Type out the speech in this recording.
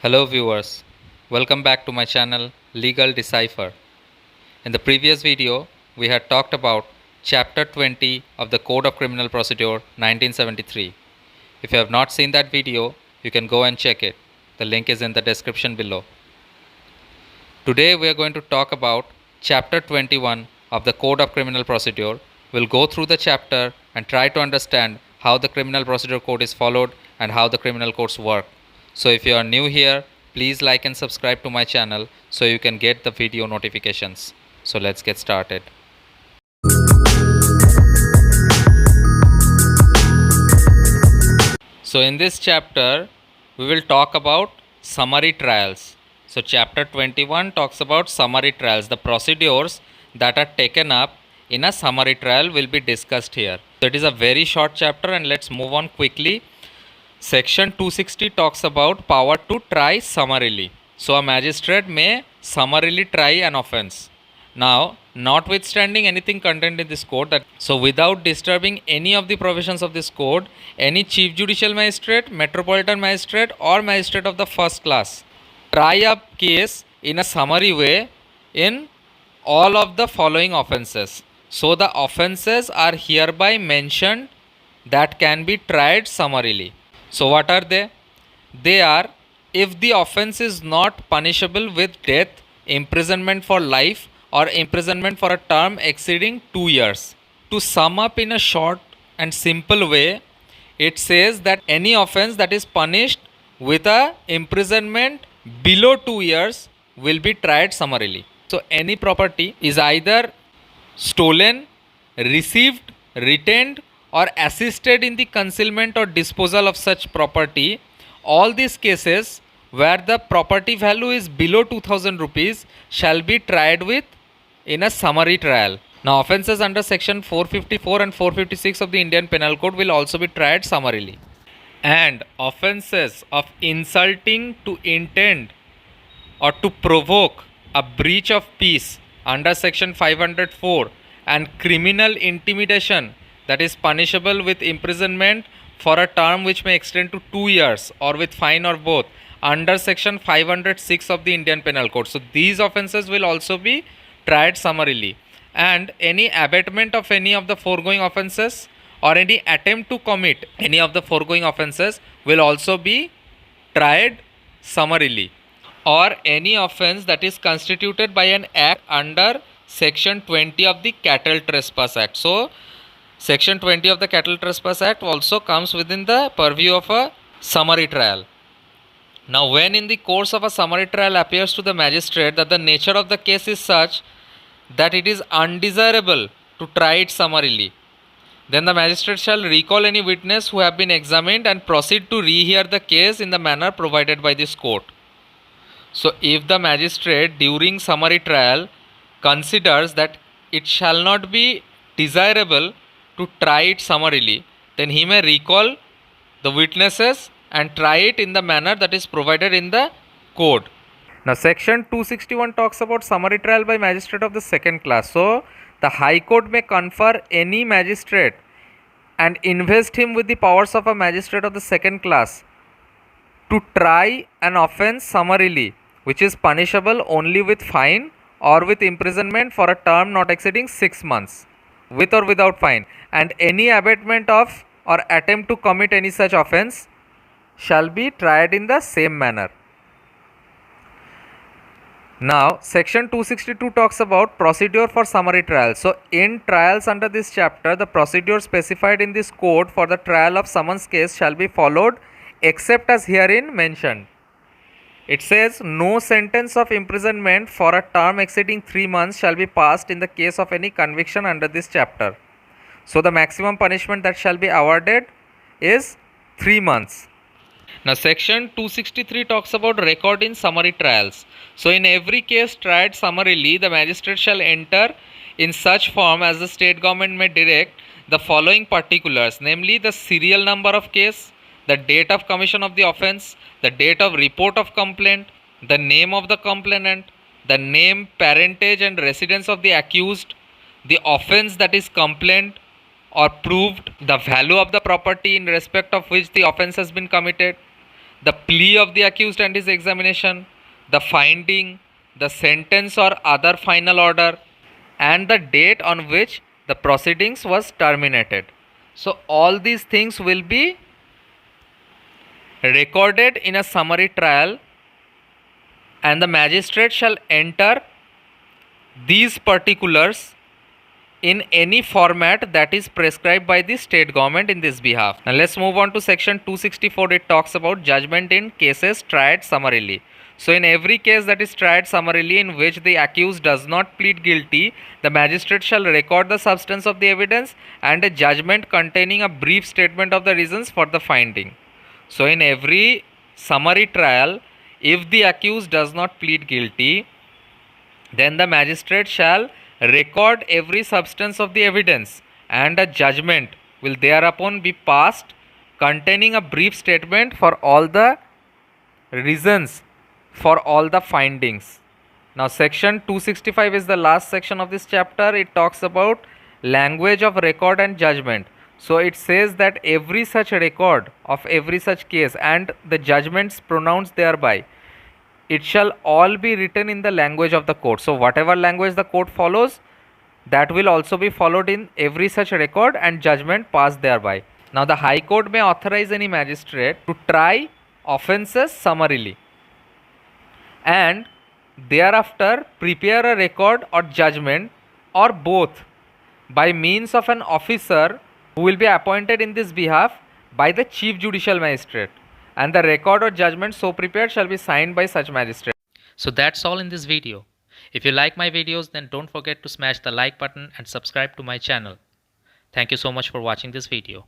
Hello viewers, welcome back to my channel Legal Decipher. In the previous video, we had talked about Chapter 20 of the Code of Criminal Procedure 1973. If you have not seen that video, you can go and check it. The link is in the description below. Today we are going to talk about Chapter 21 of the Code of Criminal Procedure. We'll go through the chapter and try to understand how the Criminal Procedure Code is followed and how the criminal courts work. So if you are new here, please like and subscribe to my channel so you can get the video notifications. So let's get started. So in this chapter, we will talk about summary trials. So chapter 21 talks about summary trials. The procedures that are taken up in a summary trial will be discussed here. So it is a very short chapter and let's move on quickly. Section 260 talks about power to try summarily. So a magistrate may summarily try an offence. Now, notwithstanding anything contained in this code, so without disturbing any of the provisions of this code, any chief judicial magistrate, metropolitan magistrate or magistrate of the first class try a case in a summary way in all of the following offences. So the offences are hereby mentioned that can be tried summarily. So what are they? They are, if the offence is not punishable with death, imprisonment for life or imprisonment for a term exceeding 2 years. To sum up in a short and simple way, it says that any offence that is punished with a imprisonment below 2 years will be tried summarily. So any property is either stolen, received, retained or assisted in the concealment or disposal of such property, all these cases where the property value is below 2000 rupees shall be tried with in a summary trial. Now offences under section 454 and 456 of the Indian Penal Code will also be tried summarily. And offences of insulting to intend or to provoke a breach of peace under section 504 and criminal intimidation that is punishable with imprisonment for a term which may extend to 2 years or with fine or both under section 506 of the Indian Penal Code. So these offences will also be tried summarily, and any abatement of any of the foregoing offences or any attempt to commit any of the foregoing offences will also be tried summarily, or any offence that is constituted by an act under section 20 of the Cattle Trespass Act. So section 20 of the Cattle Trespass Act also comes within the purview of a summary trial. Now when in the course of a summary trial appears to the magistrate that the nature of the case is such that it is undesirable to try it summarily, then the magistrate shall recall any witness who have been examined and proceed to rehear the case in the manner provided by this court. So if the magistrate during summary trial considers that it shall not be desirable to try it summarily, then he may recall the witnesses and try it in the manner that is provided in the code. Now section 261 talks about summary trial by magistrate of the second class. So the High Court may confer any magistrate and invest him with the powers of a magistrate of the second class to try an offence summarily, which is punishable only with fine or with imprisonment for a term not exceeding 6 months, with or without fine, and any abatement of or attempt to commit any such offence shall be tried in the same manner. Now section 262 talks about procedure for summary trial. So in trials under this chapter, the procedure specified in this code for the trial of summons case shall be followed except as herein mentioned. It says no sentence of imprisonment for a term exceeding 3 months shall be passed in the case of any conviction under this chapter. So the maximum punishment that shall be awarded is 3 months. Now section 263 talks about record in summary trials. So in every case tried summarily, the magistrate shall enter in such form as the state government may direct the following particulars, namely the serial number of case, the date of commission of the offence, the date of report of complaint, the name of the complainant, the name, parentage and residence of the accused, the offence that is complained or proved, the value of the property in respect of which the offence has been committed, the plea of the accused and his examination, the finding, the sentence or other final order, and the date on which the proceedings was terminated. So all these things will be recorded in a summary trial, and the magistrate shall enter these particulars in any format that is prescribed by the state government in this behalf. Now let's move on to section 264. It talks about judgment in cases tried summarily. So in every case that is tried summarily in which the accused does not plead guilty, the magistrate shall record the substance of the evidence and a judgment containing a brief statement of the reasons for the finding. So in every summary trial, if the accused does not plead guilty, then the magistrate shall record every substance of the evidence, and a judgment will thereupon be passed containing a brief statement for all the reasons for all the findings. Now section 265 is the last section of this chapter. It talks about language of record and judgment. So it says that every such record of every such case and the judgments pronounced thereby, it shall all be written in the language of the court. So whatever language the court follows, that will also be followed in every such record and judgment passed thereby. Now the High Court may authorize any magistrate to try offences summarily and thereafter prepare a record or judgment or both by means of an officer who will be appointed in this behalf by the Chief Judicial Magistrate, and the record or judgment so prepared shall be signed by such magistrate. So that's all in this video. If you like my videos, then don't forget to smash the like button and subscribe to my channel. Thank you so much for watching this video.